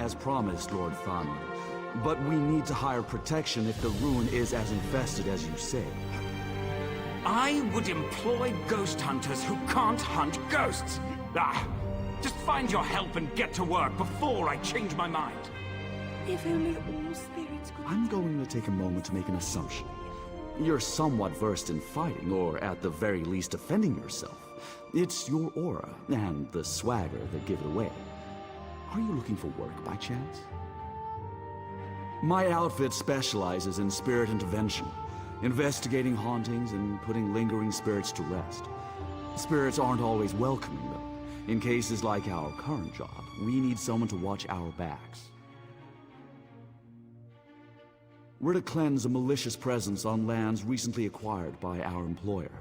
as promised, Lord Thonlin. But we need to hire protection if the ruin is as infested as you say. I would employ ghost hunters who can't hunt ghosts. Just find your help and get to work before I change my mind. If only all spirits could... I'm going to take a moment to make an assumption. You're somewhat versed in fighting, or at the very least defending yourself. It's your aura and the swagger that give it away. Are you looking for work by chance? My outfit specializes in spirit intervention, investigating hauntings and putting lingering spirits to rest. Spirits aren't always welcoming, though. In cases like our current job, we need someone to watch our backs. We're to cleanse a malicious presence on lands recently acquired by our employer.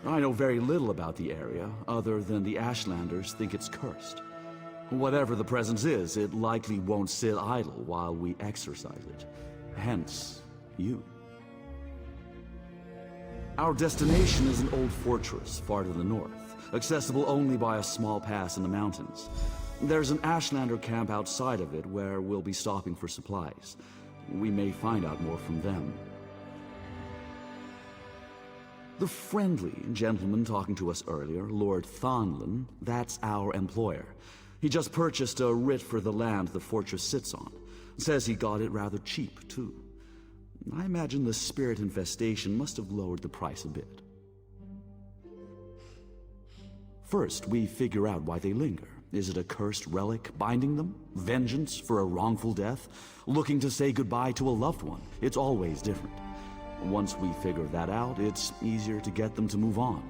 I know very little about the area, other than the Ashlanders think it's cursed. Whatever the presence is, it likely won't sit idle while we exorcise it. Hence, you. Our destination is an old fortress far to the north, accessible only by a small pass in the mountains. There's an Ashlander camp outside of it where we'll be stopping for supplies. We may find out more from them. The friendly gentleman talking to us earlier, Lord Thonlin, that's our employer. He just purchased a writ for the land the fortress sits on. Says he got it rather cheap, too. I imagine the spirit infestation must have lowered the price a bit. First, we figure out why they linger. Is it a cursed relic binding them? Vengeance for a wrongful death? Looking to say goodbye to a loved one? It's always different. Once we figure that out, it's easier to get them to move on.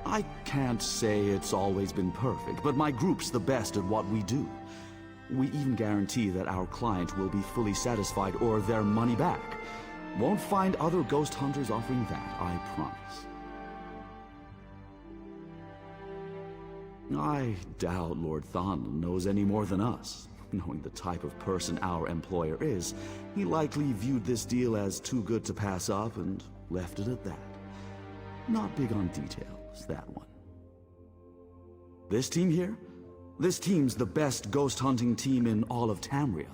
I can't say it's always been perfect, but my group's the best at what we do. We even guarantee that our client will be fully satisfied or their money back. Won't find other ghost hunters offering that, I promise. I doubt Lord Thonlin knows any more than us. Knowing the type of person our employer is, he likely viewed this deal as too good to pass up and left it at that. Not big on details, that one. This team here? This team's the best ghost hunting team in all of Tamriel.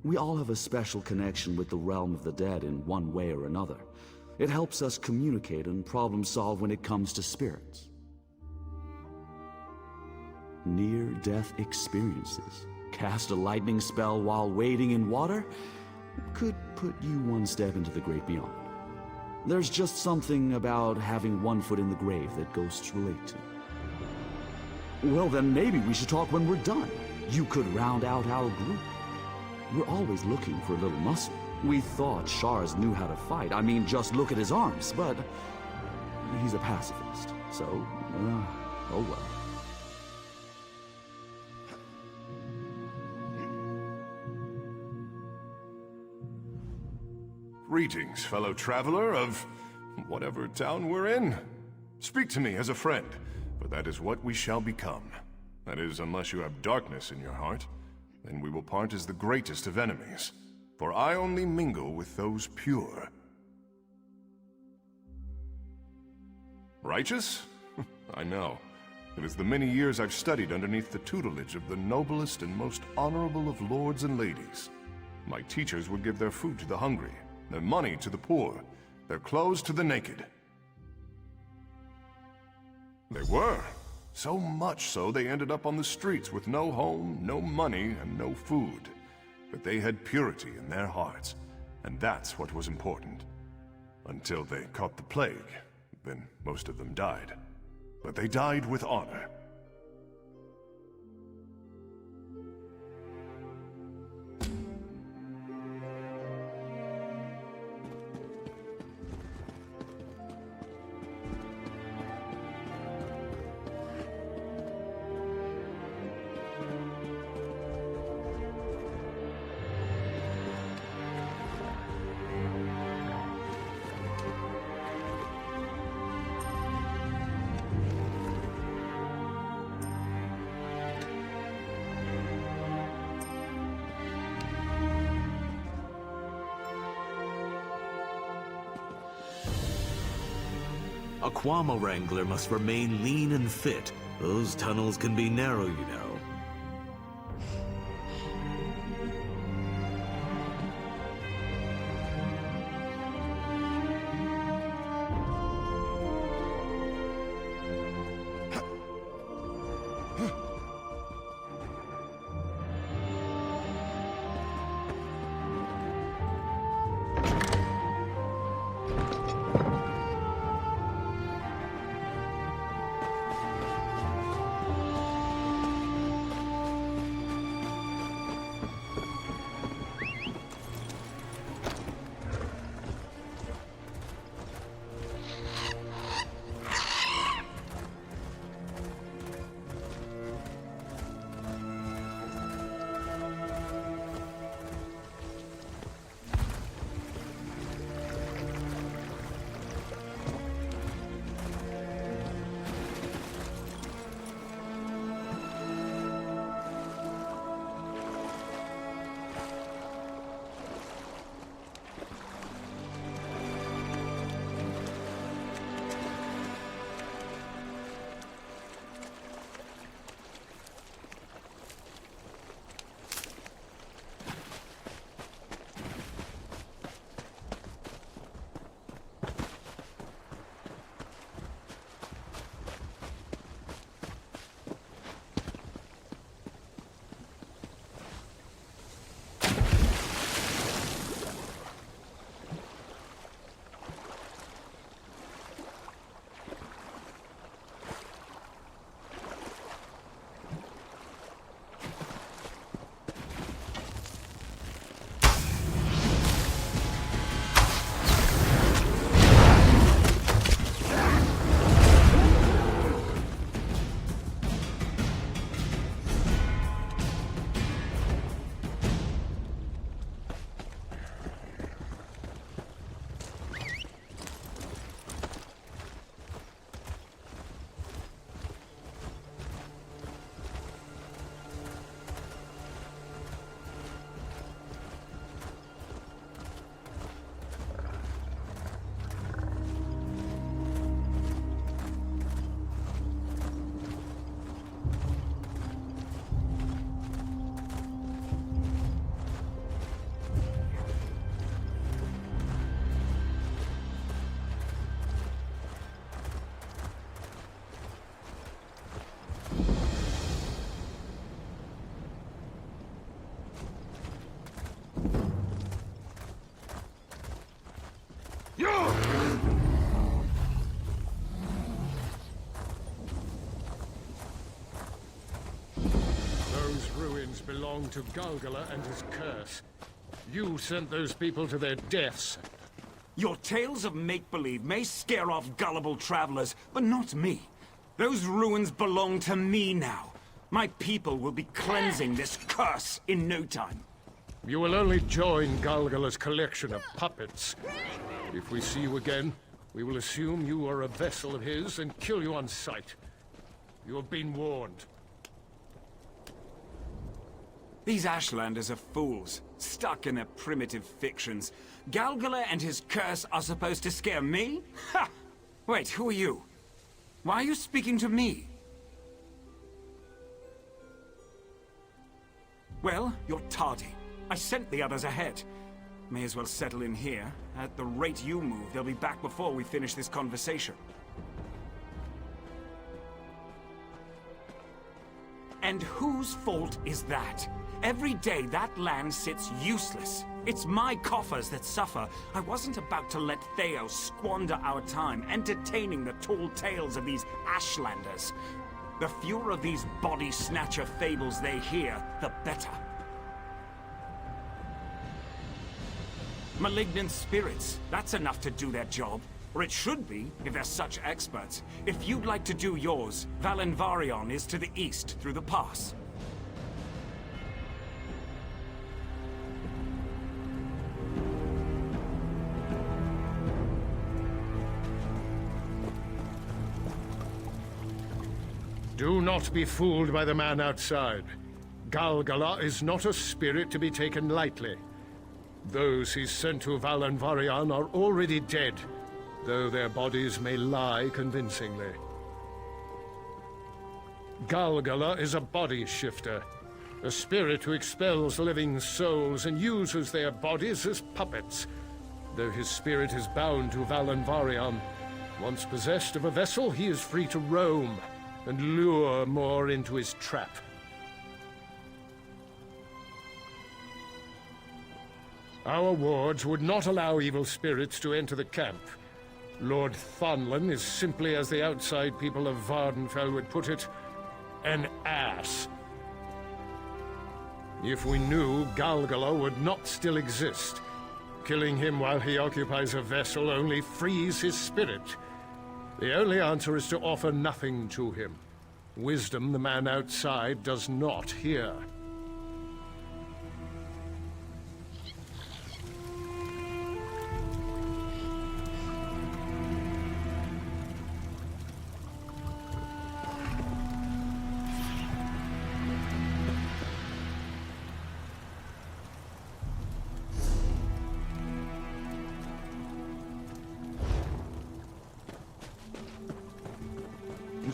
We all have a special connection with the realm of the dead in one way or another. It helps us communicate and problem solve when it comes to spirits. Near-death experiences. Cast a lightning spell while wading in water? Could put you one step into the great beyond. There's just something about having one foot in the grave that ghosts relate to. Well, then maybe we should talk when we're done. You could round out our group. We're always looking for a little muscle. We thought Shars knew how to fight. I mean, just look at his arms, but he's a pacifist, so, oh well. Greetings, fellow traveler of whatever town we're in. Speak to me as a friend, for that is what we shall become. That is, unless you have darkness in your heart, then we will part as the greatest of enemies. For I only mingle with those pure. Righteous? I know. It is the many years I've studied underneath the tutelage of the noblest and most honorable of lords and ladies. My teachers would give their food to the hungry, their money to the poor, their clothes to the naked. They were. So much so they ended up on the streets with no home, no money, and no food. But they had purity in their hearts, and that's what was important. Until they caught the plague, then most of them died. But they died with honor. A Quama Wrangler must remain lean and fit. Those tunnels can be narrow, you know. Those ruins belong to Galgala and his curse. You sent those people to their deaths. Your tales of make-believe may scare off gullible travelers, but not me. Those ruins belong to me now. My people will be cleansing this curse in no time. You will only join Galgala's collection of puppets. If we see you again, we will assume you are a vessel of his and kill you on sight. You have been warned. These Ashlanders are fools, stuck in their primitive fictions. Galgala and his curse are supposed to scare me? Ha! Wait, who are you? Why are you speaking to me? Well, you're tardy. I sent the others ahead. May as well settle in here. At the rate you move, they'll be back before we finish this conversation. And whose fault is that? Every day that land sits useless. It's my coffers that suffer. I wasn't about to let Theo squander our time entertaining the tall tales of these Ashlanders. The fewer of these body snatcher fables they hear, the better. Malignant spirits, that's enough to do their job. Or it should be, if they're such experts. If you'd like to do yours, Valenvarion is to the east, through the pass. Do not be fooled by the man outside. Galgala is not a spirit to be taken lightly. Those he sent to Valenvarion are already dead. though their bodies may lie convincingly. Galgala is a body shifter, a spirit who expels living souls and uses their bodies as puppets. Though his spirit is bound to Valanvarion, once possessed of a vessel, he is free to roam and lure more into his trap. Our wards would not allow evil spirits to enter the camp. Lord Thonlin is simply, as the outside people of Vardenfell would put it, an ass. If we knew Galgala would not still exist, killing him while he occupies a vessel only frees his spirit. The only answer is to offer nothing to him. Wisdom the man outside does not hear.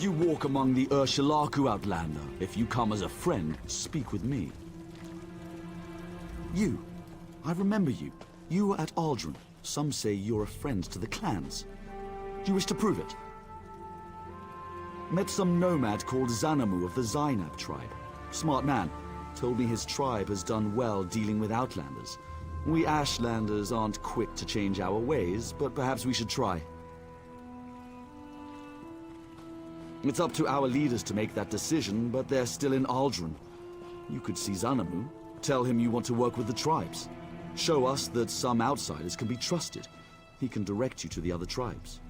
You walk among the UrSHILAKU, Outlander. If you come as a friend, speak with me. You. I remember you. You were at Aldrin. Some say you're a friend to the clans. Do you wish to prove it? Met some nomad called Xanamu of the Zainab tribe. Smart man. Told me his tribe has done well dealing with Outlanders. We Ashlanders aren't quick to change our ways, but perhaps we should try. It's up to our leaders to make that decision, but they're still in Aldrin. You could see Xanamu, tell him you want to work with the tribes. Show us that some outsiders can be trusted. He can direct you to the other tribes.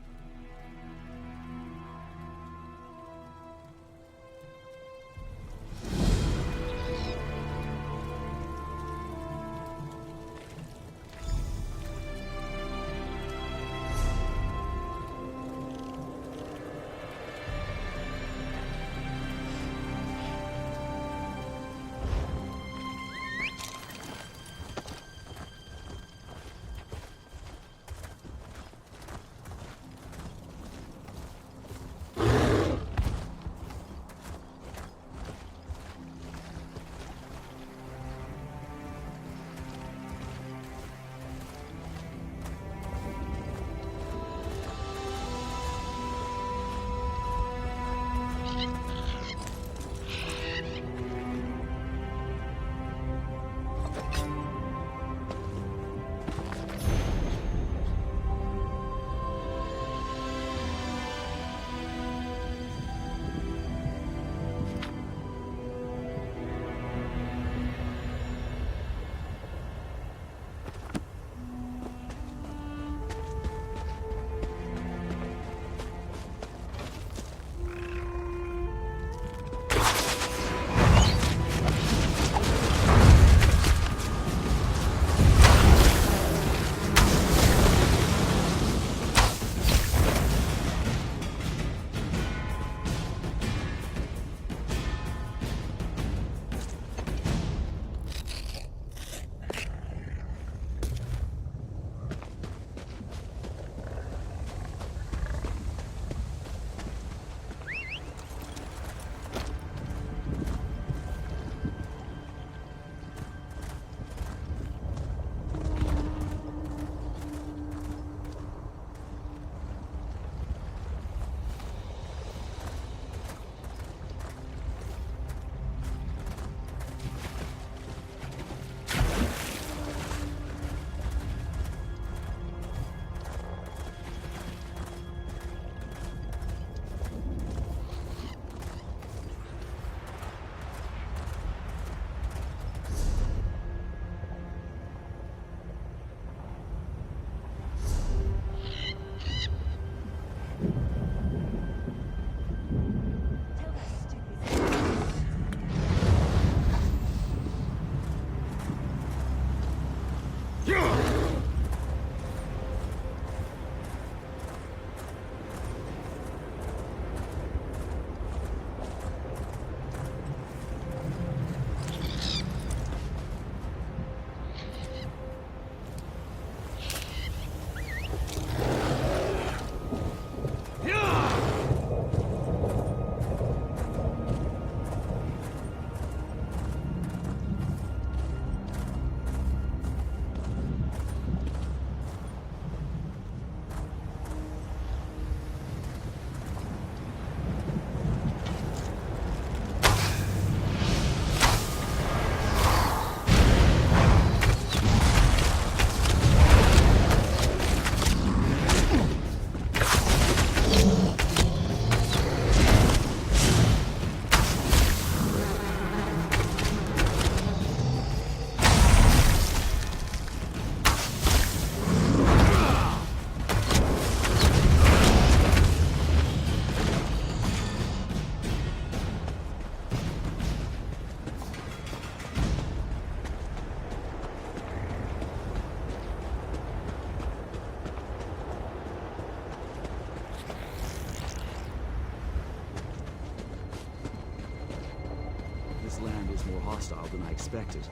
This land is more hostile than I expected.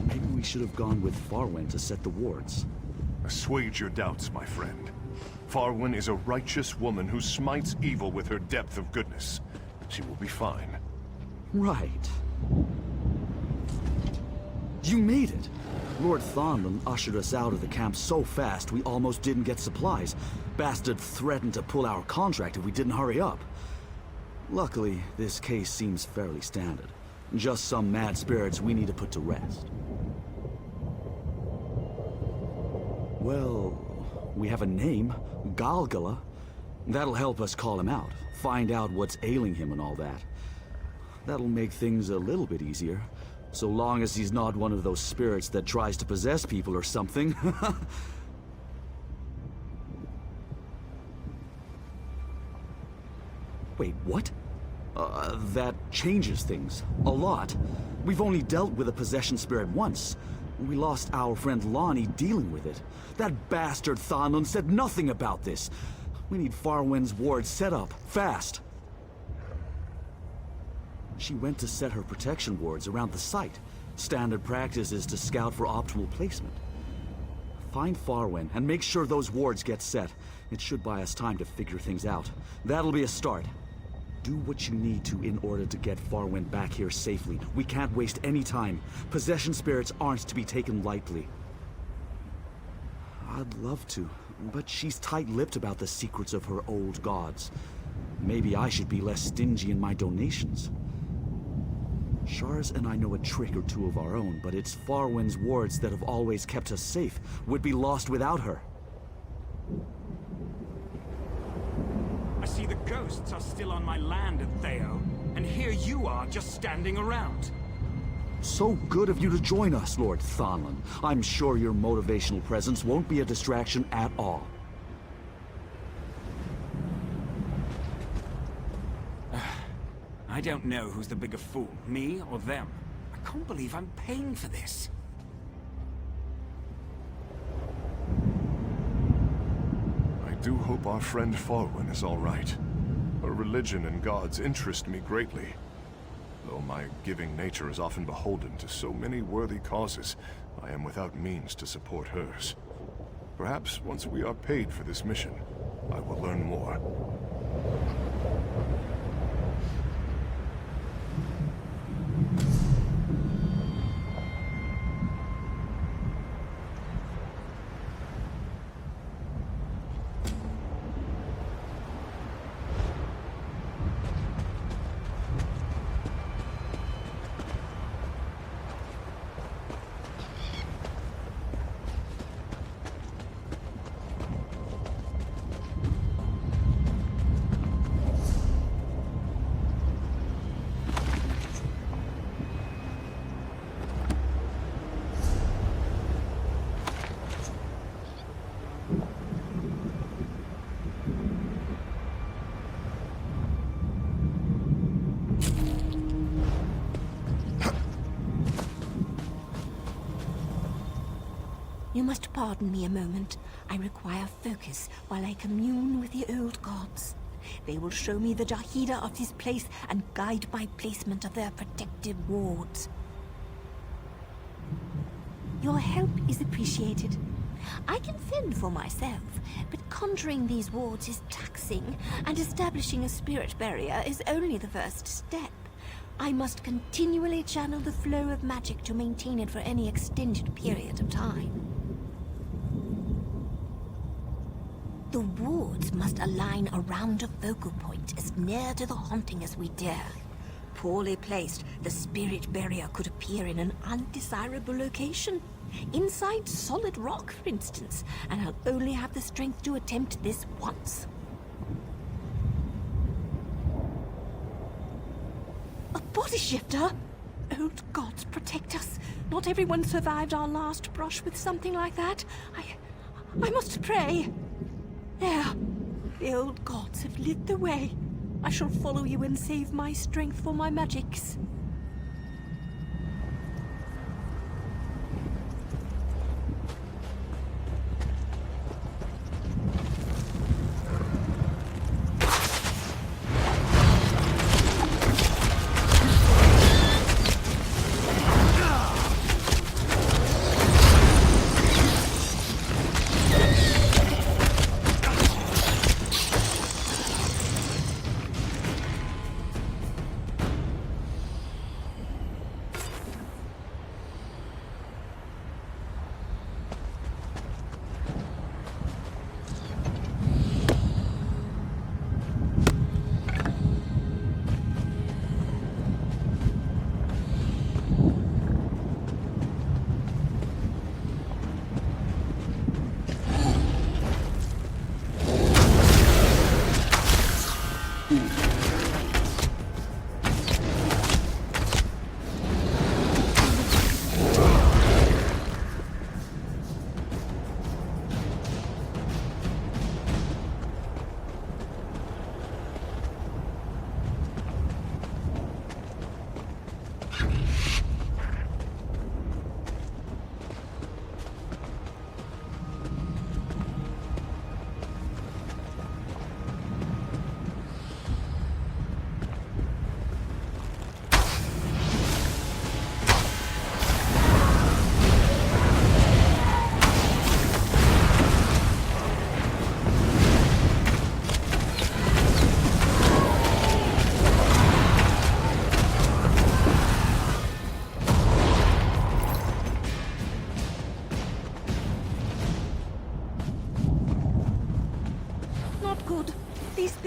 Maybe we should have gone with Farwen to set the wards. Assuage your doubts, my friend. Farwen is a righteous woman who smites evil with her depth of goodness. She will be fine. Right. You made it! Lord Thonlin ushered us out of the camp so fast we almost didn't get supplies. Bastard threatened to pull our contract if we didn't hurry up. Luckily, this case seems fairly standard. Just some mad spirits we need to put to rest. Well, we have a name, Galgala. That'll help us call him out, find out what's ailing him and all that. That'll make things a little bit easier, so long as he's not one of those spirits that tries to possess people or something. Wait, what? That changes things. A lot. We've only dealt with a possession spirit once. We lost our friend Lonnie dealing with it. That bastard Thonlin said nothing about this. We need Farwen's ward set up, fast. She went to set her protection wards around the site. Standard practice is to scout for optimal placement. Find Farwen and make sure those wards get set. It should buy us time to figure things out. That'll be a start. Do what you need to in order to get Farwen back here safely. We can't waste any time. Possession spirits aren't to be taken lightly. I'd love to, but she's tight-lipped about the secrets of her old gods. Maybe I should be less stingy in my donations. Shars and I know a trick or two of our own, but it's Farwen's wards that have always kept us safe. Would be lost without her. I see the ghosts are still on my land at Theo, and here you are just standing around. So good of you to join us, Lord Thonlin. I'm sure your motivational presence won't be a distraction at all. I don't know who's the bigger fool, me or them. I can't believe I'm paying for this. I do hope our friend Farwen is all right. Her religion and gods interest me greatly. Though my giving nature is often beholden to so many worthy causes, I am without means to support hers. Perhaps once we are paid for this mission, I will learn more. You must pardon me a moment. I require focus while I commune with the old gods. They will show me the Jahida of this place and guide my placement of their protective wards. Your help is appreciated. I can fend for myself, but conjuring these wards is taxing, and establishing a spirit barrier is only the first step. I must continually channel the flow of magic to maintain it for any extended period of time. The wards must align around a focal point as near to the haunting as we dare. Poorly placed, the spirit barrier could appear in an undesirable location. Inside solid rock, for instance, and I'll only have the strength to attempt this once. A body shifter? Old gods protect us. Not everyone survived our last brush with something like that. I must pray. There. The old gods have lit the way. I shall follow you and save my strength for my magics.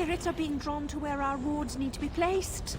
spirits are being drawn to where our wards need to be placed.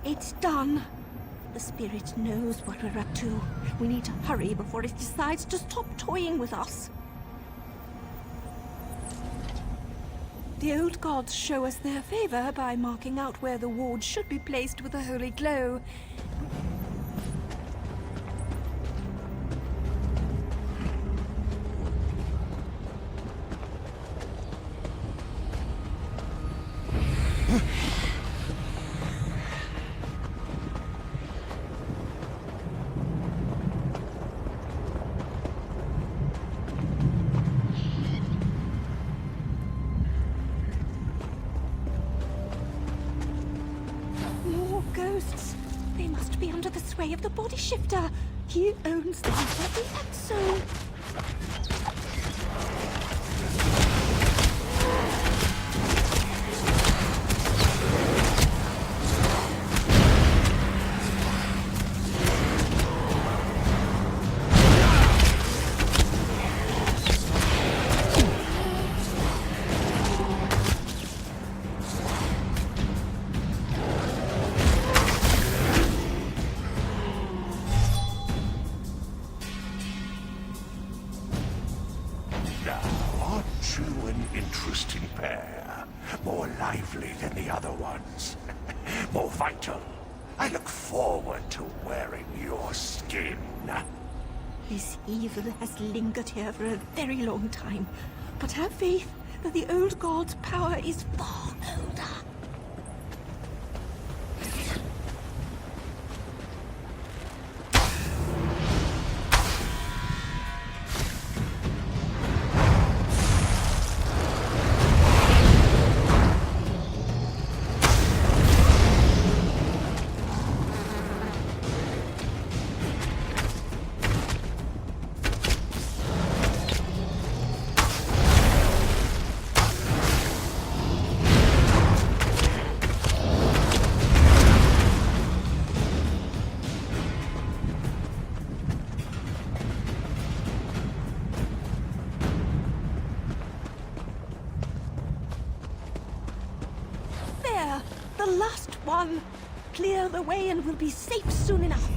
It's done. The spirit knows what we're up to. We need to hurry before it decides to stop toying with us. The old gods show us their favor by marking out where the ward should be placed with a holy glow. They must be under the sway of the body shifter. He owns them every exo. Interesting pair. More lively than the other ones. More vital. I look forward to wearing your skin. This evil has lingered here for a very long time. But have faith that the old god's power is far older. The last one! Clear the way and we'll be safe soon enough.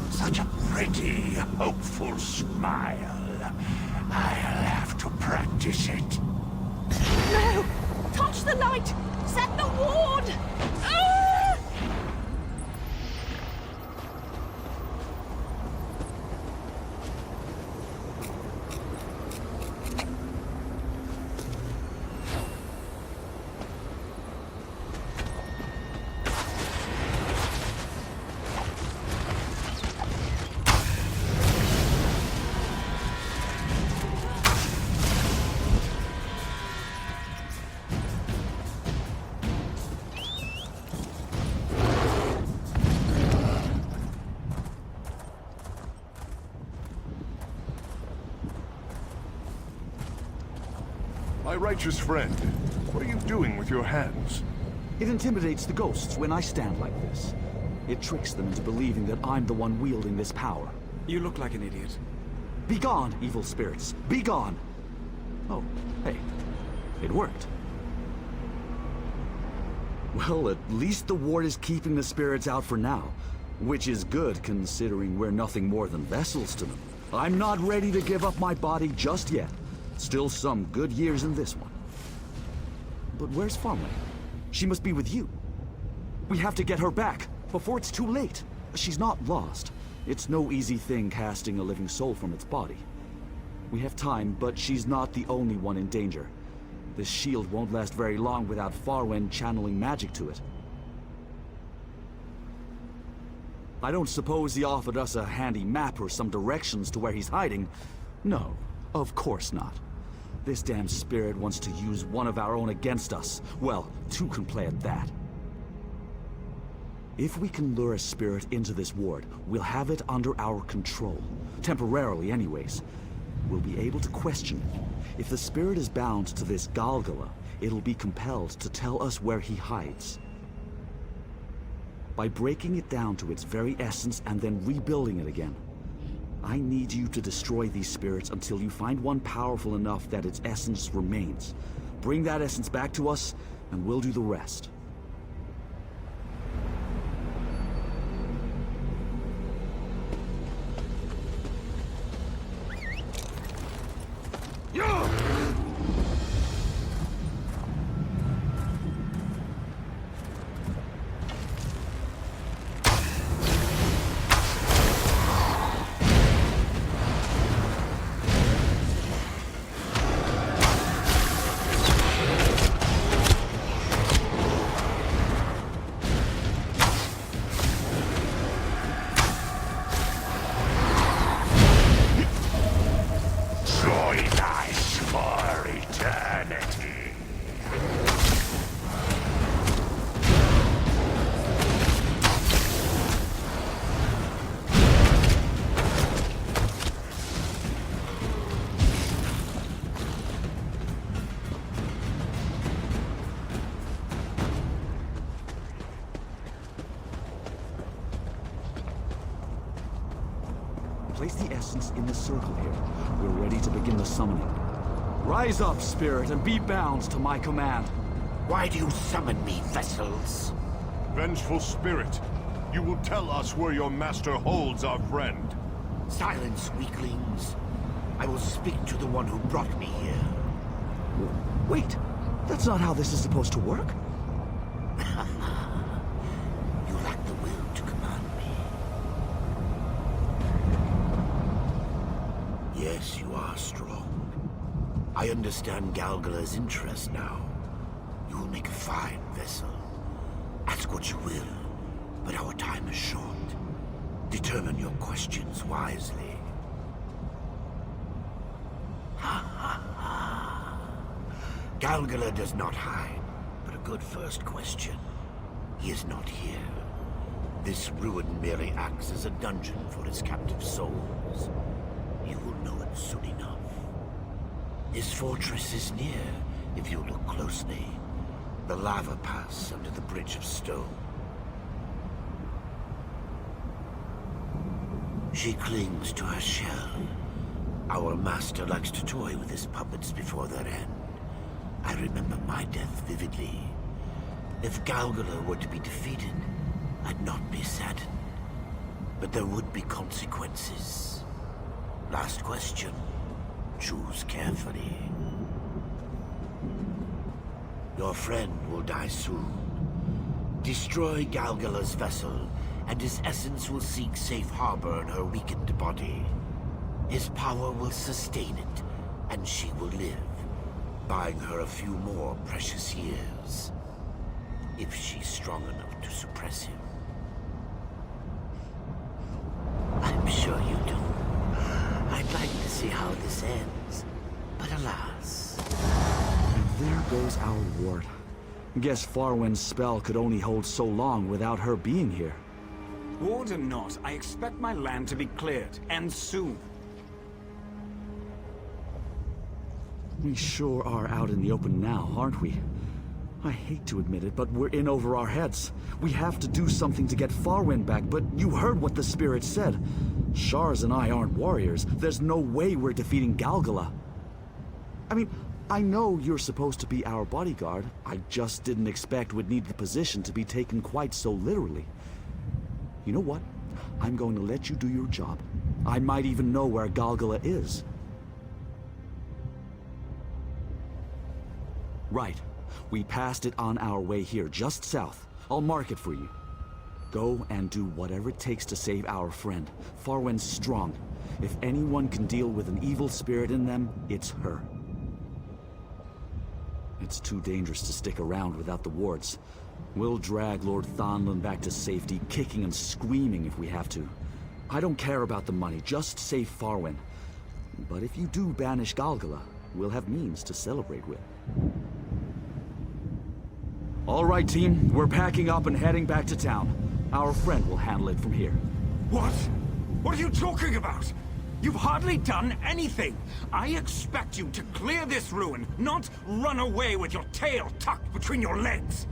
Such a pretty, hopeful smile. I'll have to practice it. No! Touch the light! Set the ward! Ah! righteous friend, what are you doing with your hands? It intimidates the ghosts when I stand like this. It tricks them into believing that I'm the one wielding this power. You look like an idiot. Be gone, evil spirits. Be gone! Oh, hey. It worked. Well, at least the ward is keeping the spirits out for now. Which is good, considering we're nothing more than vessels to them. I'm not ready to give up my body just yet. Still some good years in this one. But where's Farmway? She must be with you. We have to get her back, before it's too late. She's not lost. It's no easy thing casting a living soul from its body. We have time, but she's not the only one in danger. This shield won't last very long without Farwen channeling magic to it. I don't suppose he offered us a handy map or some directions to where he's hiding. No, of course not. This damn spirit wants to use one of our own against us. Well, two can play at that. If we can lure a spirit into this ward, we'll have it under our control. Temporarily, anyways. We'll be able to question it. If the spirit is bound to this Galgala, it'll be compelled to tell us where he hides. By breaking it down to its very essence and then rebuilding it again. I need you to destroy these spirits until you find one powerful enough that its essence remains. Bring that essence back to us, and we'll do the rest. Place the essence in the circle here. We're ready to begin the summoning. Rise up, spirit, and be bound to my command. Why do you summon me, vessels? Vengeful spirit, you will tell us where your master holds our friend. Silence, weaklings. I will speak to the one who brought me here. Wait, that's not how this is supposed to work. You lack the will to command me. Yes, you are strong. I understand Galgala's interest now. You will make a fine vessel. Ask what you will, but our time is short. Determine your questions wisely. Ha ha ha. Galgala does not hide, but a good first question. He is not here. This ruin merely acts as a dungeon for his captive souls. You will know it soon enough. His fortress is near, if you look closely. The lava pass under the bridge of stone. She clings to her shell. Our master likes to toy with his puppets before their end. I remember my death vividly. If Galgala were to be defeated, I'd not be saddened. But there would be consequences. Last question. Choose carefully. Your friend will die soon. Destroy Galgala's vessel, and his essence will seek safe harbor in her weakened body. His power will sustain it, and she will live, buying her a few more precious years. If she's strong enough to suppress him. I'm sure you do. I'd like to see how this ends, but alas. And there goes our ward. Guess Farwen's spell could only hold so long without her being here. Ward or not, I expect my land to be cleared, and soon. We sure are out in the open now, aren't we? I hate to admit it, but we're in over our heads. We have to do something to get Farwind back, but you heard what the spirit said. Shars and I aren't warriors. There's no way we're defeating Galgala. I mean, I know you're supposed to be our bodyguard. I just didn't expect we'd need the position to be taken quite so literally. You know what? I'm going to let you do your job. I might even know where Galgala is. Right. We passed it on our way here, just south. I'll mark it for you. Go and do whatever it takes to save our friend. Farwind's strong. If anyone can deal with an evil spirit in them, it's her. It's too dangerous to stick around without the wards. We'll drag Lord Thonlin back to safety, kicking and screaming if we have to. I don't care about the money, just save Farwind. But if you do banish Galgala, we'll have means to celebrate with. All right, team. We're packing up and heading back to town. Our friend will handle it from here. What? What are you talking about? You've hardly done anything. I expect you to clear this ruin, not run away with your tail tucked between your legs.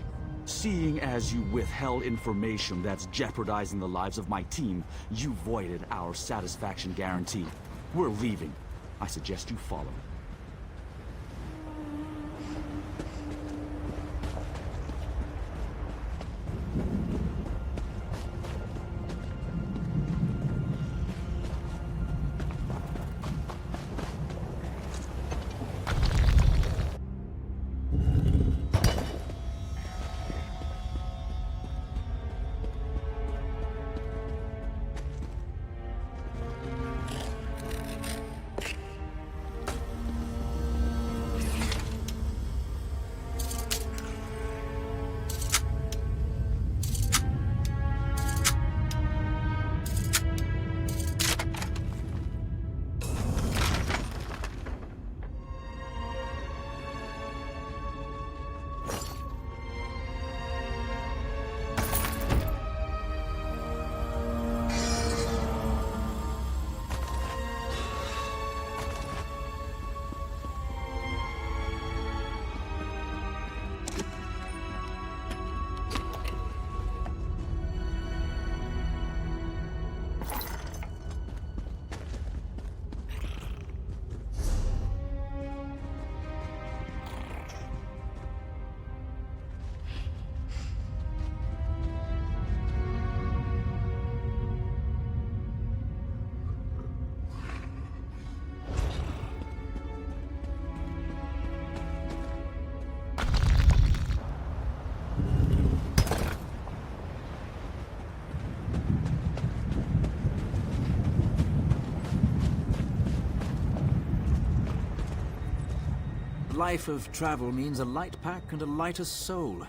Seeing as you withheld information that's jeopardizing the lives of my team, you voided our satisfaction guarantee. We're leaving. I suggest you follow. Life of travel means a light pack and a lighter soul.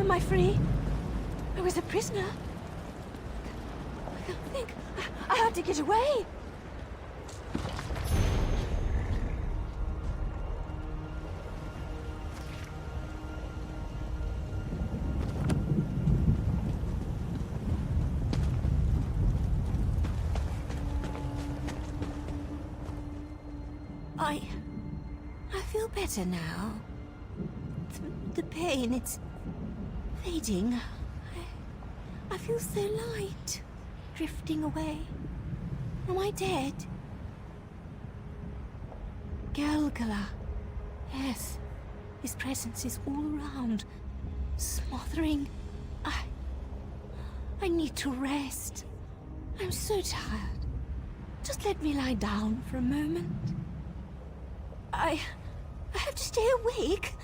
Am I free? I was a prisoner. I can't think. I had to get away. I feel better now. The pain, it's fading. I feel so light, drifting away. Am I dead? Galgala. Yes, his presence is all around, smothering. I need to rest. I'm so tired. Just let me lie down for a moment. I have to stay awake.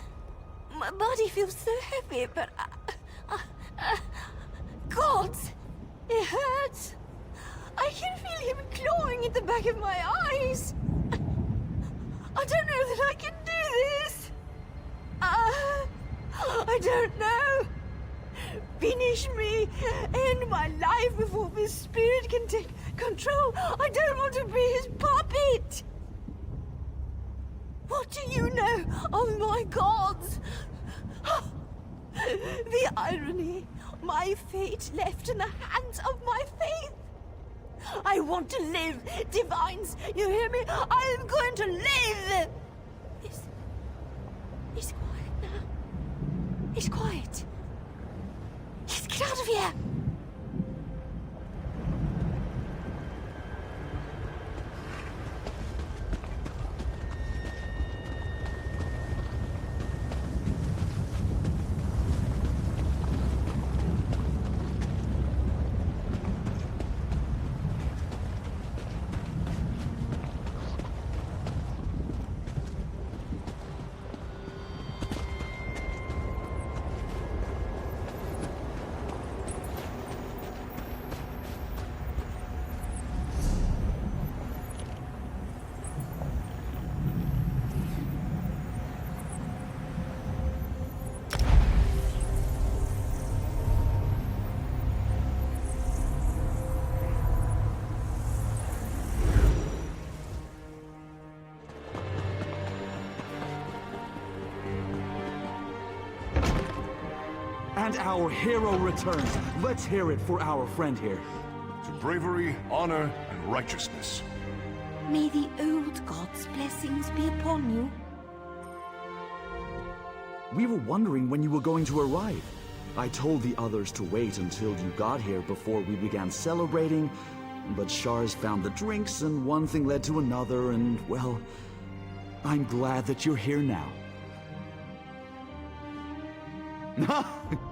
My body feels so heavy, but gods, it hurts. I can feel him clawing at the back of my eyes. I don't know that I can do this. I don't know. Finish me. End my life before this spirit can take control. I don't want to be his puppet. What do you know of my gods? The irony. My fate left in the hands of my faith. I want to live, divines. You hear me? I am going to live. It's quiet now. It's quiet. Let's get out of here. And our hero returns. Let's hear it for our friend here. To bravery, honor, and righteousness. May the old god's blessings be upon you. We were wondering when you were going to arrive. I told the others to wait until you got here before we began celebrating, but Shars found the drinks and one thing led to another and, well, I'm glad that you're here now.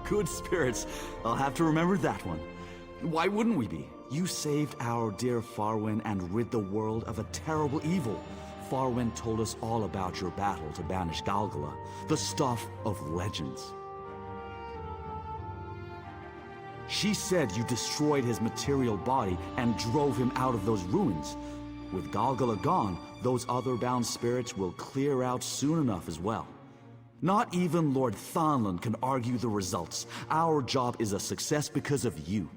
Good spirits. I'll have to remember that one. Why wouldn't we be? You saved our dear Farwen and rid the world of a terrible evil. Farwen told us all about your battle to banish Galgala, the stuff of legends. She said you destroyed his material body and drove him out of those ruins. With Galgala gone, those other bound spirits will clear out soon enough as well. Not even Lord Thonland can argue the results. Our job is a success because of you.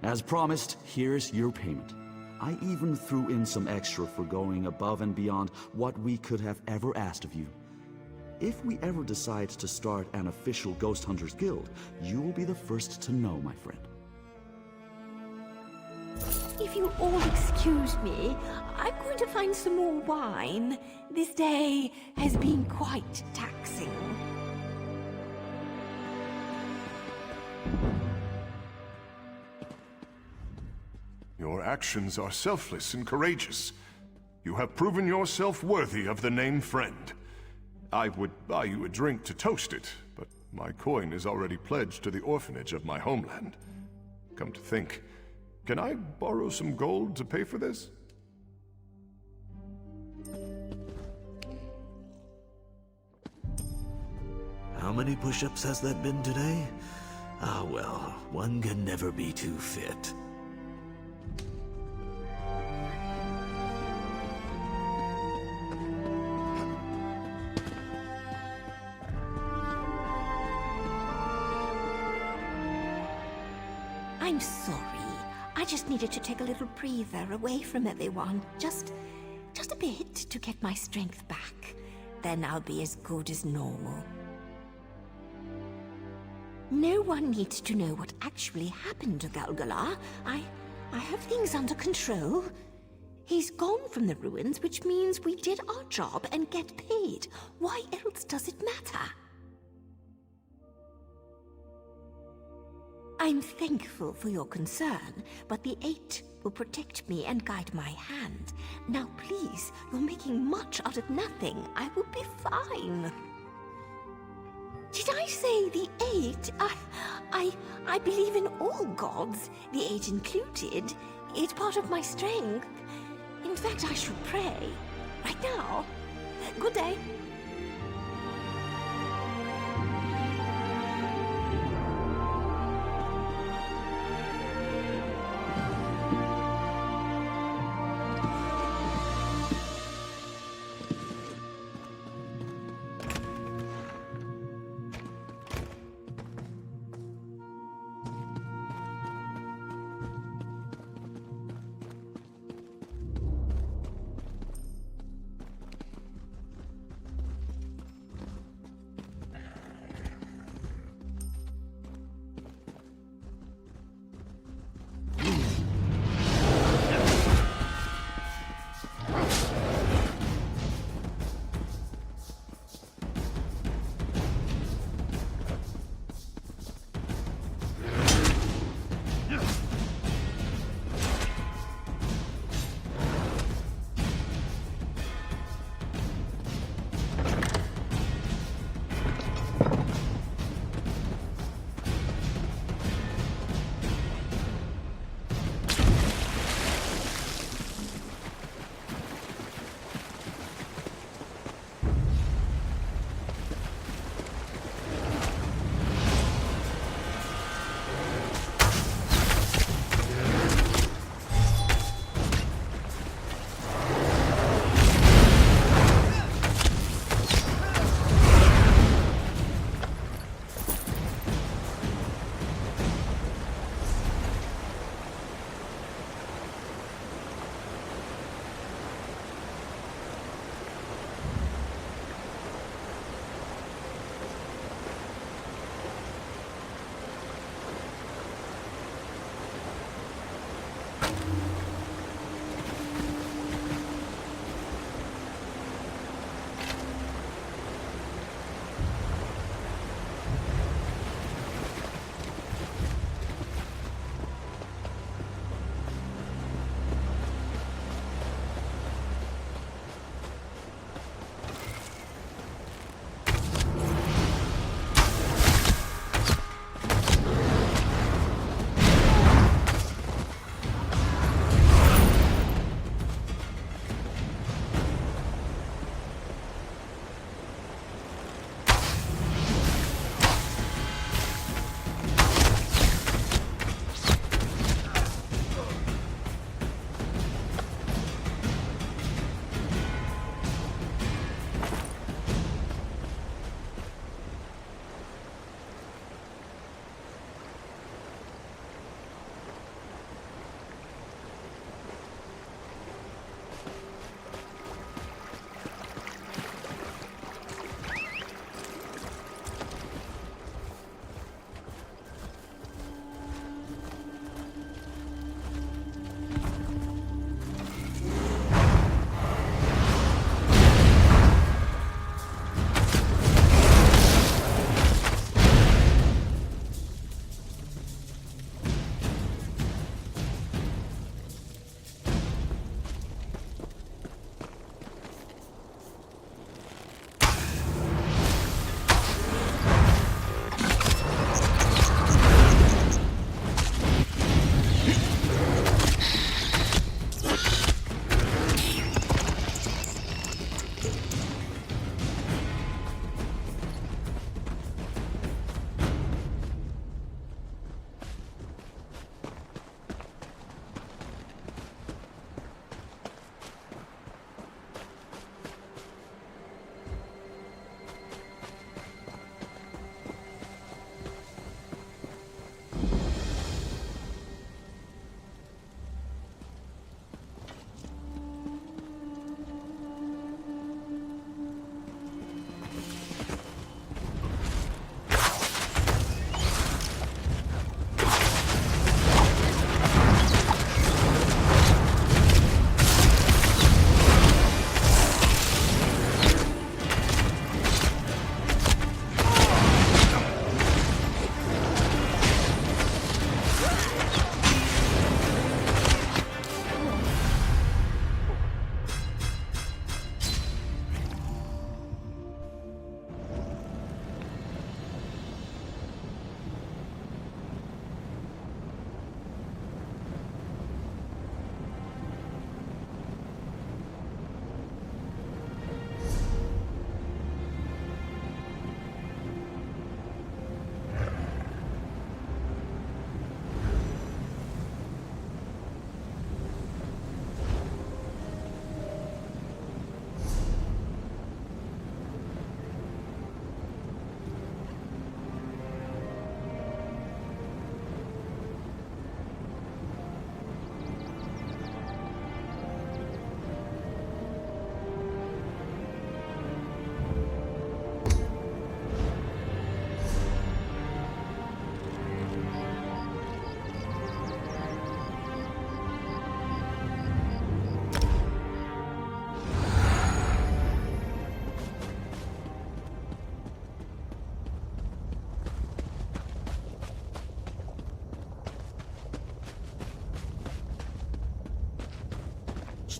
As promised, here's your payment. I even threw in some extra for going above and beyond what we could have ever asked of you. If we ever decide to start an official Ghost Hunters Guild, you will be the first to know, my friend. If you'll all excuse me, I'm going to find some more wine. This day has been quite taxing. Your actions are selfless and courageous. You have proven yourself worthy of the name friend. I would buy you a drink to toast it, but my coin is already pledged to the orphanage of my homeland. Come to think, can I borrow some gold to pay for this? How many push-ups has that been today? Ah well, one can never be too fit. I'm sorry. I just needed to take a little breather away from everyone. Just a bit to get my strength back. Then I'll be as good as normal. No one needs to know what actually happened to Galgala. I have things under control. He's gone from the ruins, which means we did our job and get paid. Why else does it matter? I'm thankful for your concern, but the Eight will protect me and guide my hand. Now please, you're making much out of nothing. I will be fine. Did I say the Eight? I believe in all gods, the Eight included. It's part of my strength. In fact, I should pray. Right now. Good day.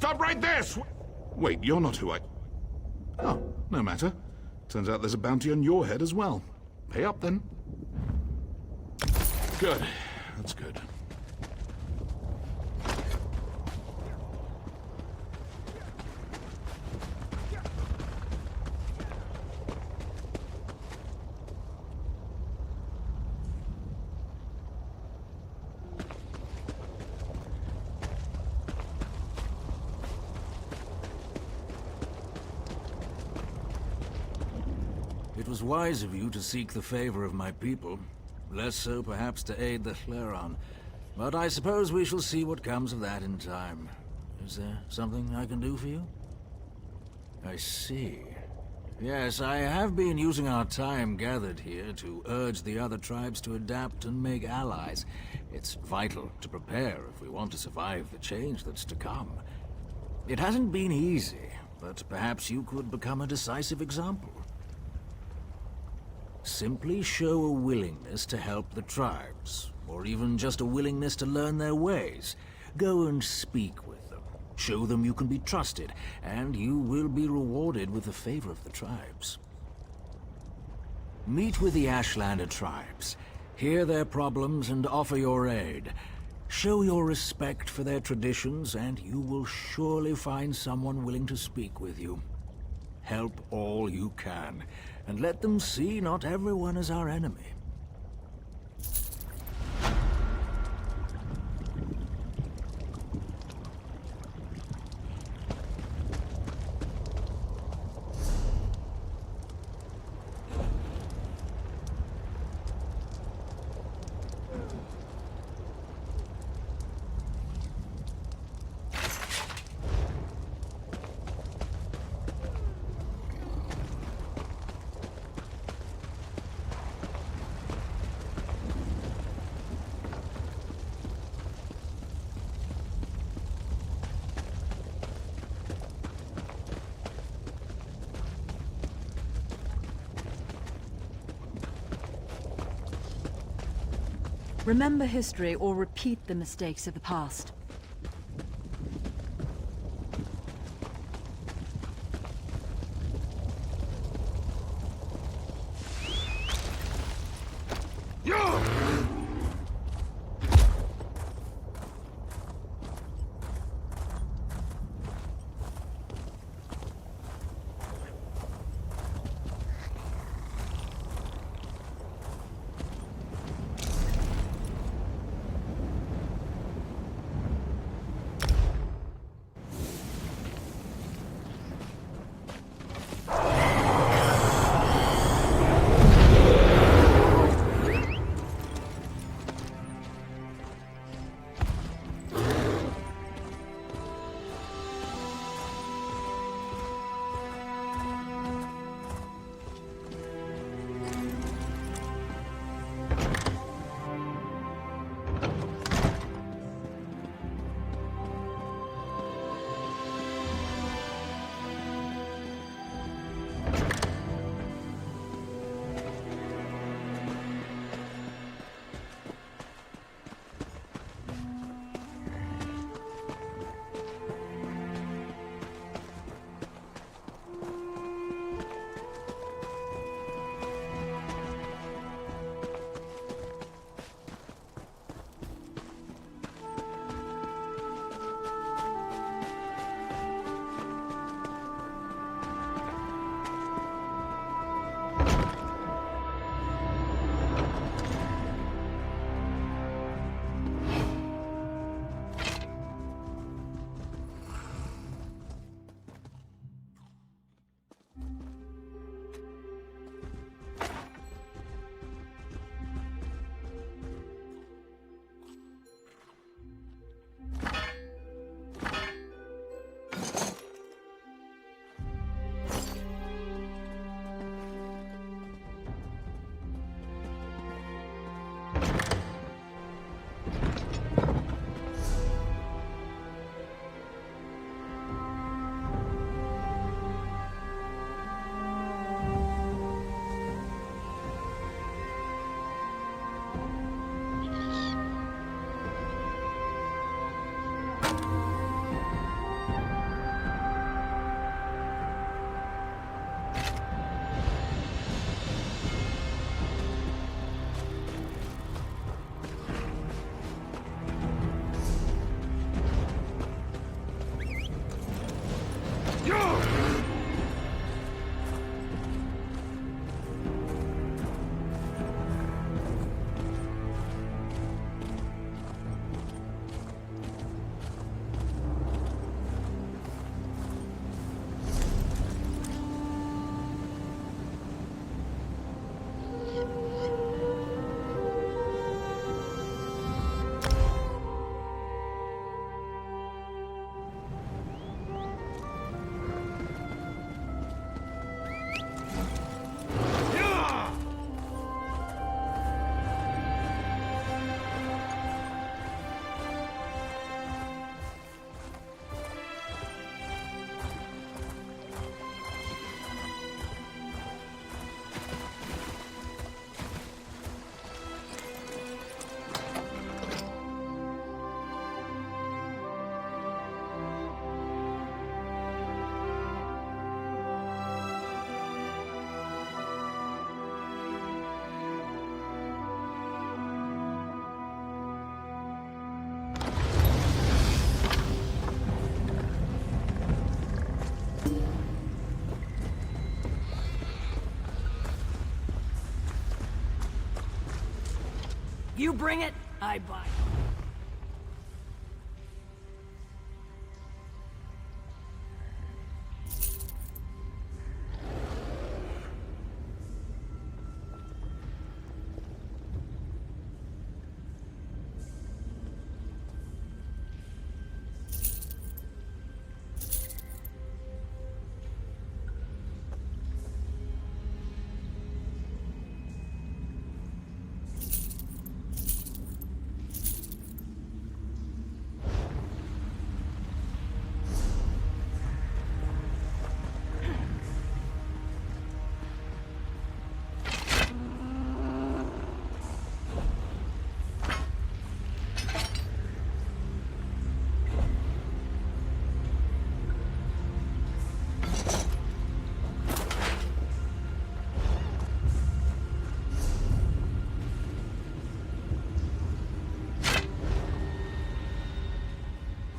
stop right there! Wait, you're not who I... Oh, no matter. Turns out there's a bounty on your head as well. Pay up, then. Good. That's good. It was wise of you to seek the favor of my people. Less so, perhaps, to aid the Chleron. But I suppose we shall see what comes of that in time. Is there something I can do for you? I see. Yes, I have been using our time gathered here to urge the other tribes to adapt and make allies. It's vital to prepare if we want to survive the change that's to come. It hasn't been easy, but perhaps you could become a decisive example. Simply show a willingness to help the tribes, or even just a willingness to learn their ways. Go and speak with them. Show them you can be trusted, and you will be rewarded with the favor of the tribes. Meet with the Ashlander tribes. Hear their problems and offer your aid. Show your respect for their traditions, and you will surely find someone willing to speak with you. Help all you can, and let them see not everyone is our enemy. Remember history or repeat the mistakes of the past. You bring it, I buy.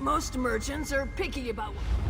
Most merchants are picky about what...